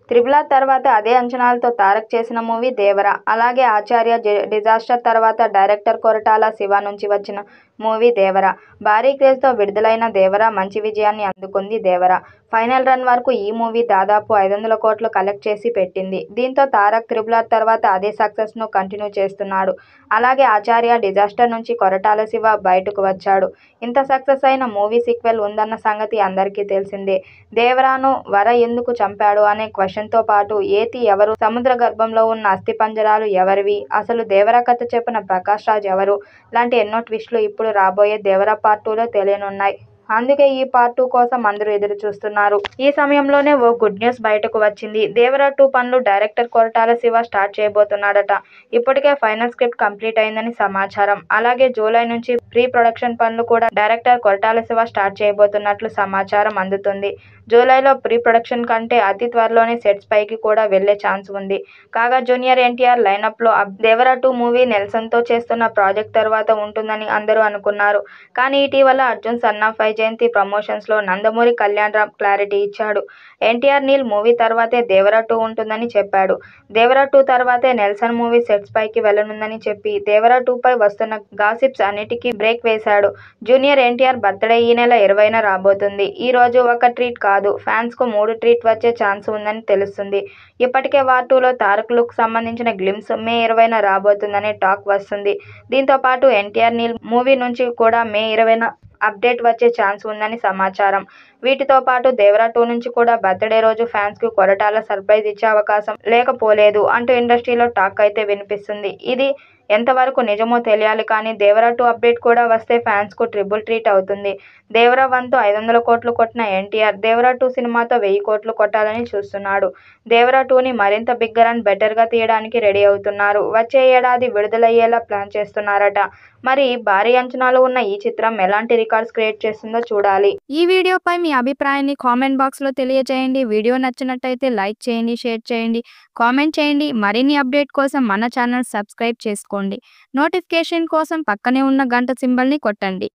Triple R తర్వాత అదే అంచనాలతో తారక్ చేసిన మూవీ దేవర. అలాగే ఆచార్య డిజాస్టర్ తర్వాత డైరెక్టర్ కొరటాల శివ నుంచి వచ్చిన మూవీ దేవర. భారీ క్రేజ్తో విడుదలైన దేవర మంచి విజయాన్ని అందుకుంది. దేవర ఫైనల్ రన్ వరకు ఈ మూవీ దాదాపు 500 కోట్లు కలెక్ట్ చేసి పెట్టింది. దీంతో తారక్ త్రిబుల్ ఆర్ తర్వాత అదే సక్సెస్ను కంటిన్యూ చేస్తున్నాడు. అలాగే ఆచార్య డిజాస్టర్ నుంచి కొరటాల శివ బయటకు వచ్చాడు. ఇంత సక్సెస్ అయిన మూవీ సీక్వెల్ ఉందన్న సంగతి అందరికీ తెలిసిందే. దేవరాను వర ఎందుకు చంపాడు అనే క్వశ్చన్తో పాటు ఏతి ఎవరు, సముద్ర గర్భంలో ఉన్న అస్థిపంజరాలు ఎవరివి, అసలు దేవర కథ చెప్పిన ప్రకాష్ రాజ్ ఎవరు లాంటి ఎన్నో ట్విస్టులు ఇప్పుడు రాబోయే దేవర పార్ట్ 2లో తెలియనున్నాయి. అందుకే ఈ పార్ట్ 2 కోసం అందరూ ఎదురు చూస్తున్నారు. ఈ సమయంలోనే ఓ గుడ్ న్యూస్ బయటకు వచ్చింది. దేవర 2 పనులు డైరెక్టర్ కొరటాల శివ స్టార్ట్ చేయబోతున్నాడట. ఇప్పటికే ఫైనల్ స్క్రిప్ట్ కంప్లీట్ అయిందని సమాచారం. అలాగే జూలై నుంచి ప్రీ ప్రొడక్షన్ పనులు కూడా డైరెక్టర్ కొరటాల శివ స్టార్ట్ చేయబోతున్నట్లు సమాచారం అందుతుంది. జూలైలో ప్రీ ప్రొడక్షన్ కంటే అతి త్వరలోనే సెట్స్ పైకి కూడా వెళ్లే ఛాన్స్ ఉంది. కాగా జూనియర్ ఎన్టీఆర్ లైనప్లో దేవర 2 మూవీ నెల్సన్తో చేస్తున్న ప్రాజెక్ట్ తర్వాత ఉంటుందని అందరూ అనుకున్నారు. కానీ ఇటీవల అర్జున్ సన్నాఫ్ జయంతి ప్రమోషన్స్లో నందమూరి కళ్యాణ్ రామ్ క్లారిటీ ఇచ్చాడు. ఎన్టీఆర్ నీల్ మూవీ తర్వాతే దేవర 2 ఉంటుందని చెప్పాడు. దేవర 2 తర్వాతే నెల్సన్ మూవీ సెట్స్ పైకి వెళ్లనుందని చెప్పి దేవర 2 పై వస్తున్న గాసిప్స్ అన్నిటికీ బ్రేక్ వేశాడు. జూనియర్ ఎన్టీఆర్ బర్త్డే ఈ నెల 20న రాబోతుంది. ఈ రోజు ఒక ట్రీట్ కాదు, ఫ్యాన్స్ కు 3 ట్రీట్ వచ్చే ఛాన్స్ ఉందని తెలుస్తుంది. ఇప్పటికే వార్ 2లో తారక్ లుక్ సంబంధించిన గ్లిమ్స్ మే 20న రాబోతుందనే టాక్ వస్తుంది. దీంతో పాటు ఎన్టీఆర్ నీల్ మూవీ నుంచి కూడా మే 20న అప్డేట్ వచ్చే ఛాన్స్ ఉందని సమాచారం. వీటితో పాటు దేవర 2 నుంచి కూడా బర్త్డే రోజు ఫ్యాన్స్ కు కొరటాల సర్ప్రైజ్ ఇచ్చే అవకాశం లేకపోలేదు అంటూ ఇండస్ట్రీలో టాక్ అయితే వినిపిస్తుంది. ఇది ఎంతవరకు నిజమో తెలియాలి. కానీ దేవర 2 అప్డేట్ కూడా వస్తే ఫ్యాన్స్ కు ట్రిపుల్ ట్రీట్ అవుతుంది. దేవర 1తో 500 కోట్లు కొట్టిన ఎన్టీఆర్ దేవర 2 సినిమాతో 1000 కోట్లు కొట్టాలని చూస్తున్నాడు. దేవర 2ని మరింత బిగ్గర్ అండ్ బెటర్ గా తీయడానికి రెడీ అవుతున్నారు. వచ్చే ఏడాది విడుదలయ్యేలా ప్లాన్ చేస్తున్నారట. మరి భారీ అంచనాలు ఉన్న ఈ చిత్రం ఎలాంటి రికార్డ్స్ క్రియేట్ చేస్తుందో చూడాలి. ఈ వీడియోపై మీ అభిప్రాయాన్ని కామెంట్ బాక్స్ లో తెలియజేయండి. వీడియో నచ్చినట్టయితే లైక్ చేయండి, షేర్ చేయండి, కామెంట్ చేయండి. మరిన్ని అప్డేట్ కోసం మన ఛానల్ సబ్స్క్రైబ్ చేసుకోండి. నోటిఫికేషన్ కోసం పక్కనే ఉన్న గంట సింబల్ ని కొట్టండి.